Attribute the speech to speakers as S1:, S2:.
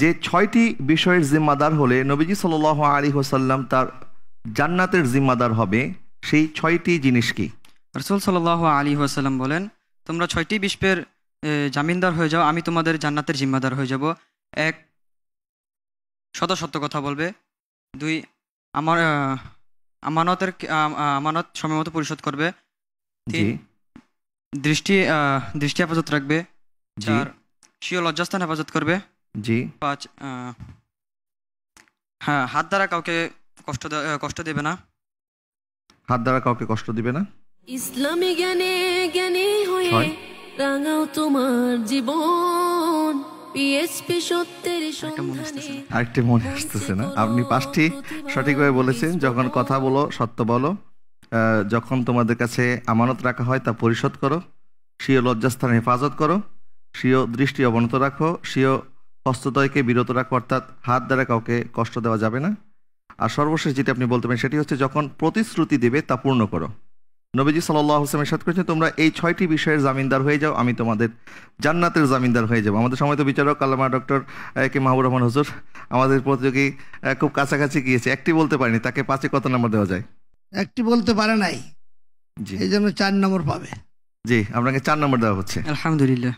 S1: যে 6টি বিষয়ের জিম্মাদার হলে নবীজি সাল্লাল্লাহু আলাইহি ওয়াসাল্লাম তার জান্নাতের জিম্মাদার হবে, সেই 6টি জিনিস কি?
S2: রাসূল সাল্লাল্লাহু আলাইহি ওয়াসাল্লাম বলেন, তোমরা 6টি বিষয়ের জামিনদার হয়ে যাও, আমি তোমাদের জান্নাতের জিম্মাদার হয়ে যাব। 1, সত্য কথা বলবে। 2, আমার আমানত সময়মতো পরিশোধ করবে। 3, দৃষ্টি হেফাজত রাখবে। 4, স্বীয় লজ্জাস্থান হেফাজত করবে। 5, হ্যাঁ, হাত দ্বারা কাউকে কষ্ট দেবে না।
S1: হাত দ্বারা কাউকে কষ্ট দিবে না।
S3: ইসলামী জ্ঞানে জ্ঞানী হয়ে রাঙাও তোমার জীবন, পিএসপি সত্যের সন্ধানে।
S1: আরেকটি মনে আসতেছে না। আপনি 5টি সঠিকভাবে বলেছেন। যখন কথা বলো সত্য বলো, যখন তোমাদের কাছে আমানত রাখা হয় তা পরিশোধ করো, স্বীয় লজ্জাস্থান হেফাজত করো, স্বীয় দৃষ্টি অবনত রাখো, স্বীয় হস্তদ্বয়কে বিরত রাখো, অর্থাৎ হাত দ্বারা কাউকে কষ্ট দেওয়া যাবে না। আর সর্বশেষ যেটা আপনি বলতে পারেন সেটি হচ্ছে যখন প্রতিশ্রুতি দেবে তা পূর্ণ করো। নবীজি সাল্লাল্লাহু আলাইহি ওয়াসাল্লাম ইরশাদ করেছেন, তোমরা এই 6টি বিষয়ের জামিনদার হয়ে যাও, আমি তোমাদের জান্নাতের জামিনদার হয়ে যাব। আমাদের সময়ত বিচারক আল্লামা ডক্টর কে মাহবুব রহমান হুজুর, আমাদের প্রতিযোগী খুব কাছাকাছি গিয়েছে, একটি বলতে পারেনি, তাকে 5-এ কত নম্বর দেওয়া যায়?
S4: একটি বলতে পারে নাই, এই জন্য 4 নম্বর পাবে।
S1: জি, আপনাকে 4 নম্বর দেওয়া হচ্ছে।
S2: আলহামদুলিল্লাহ।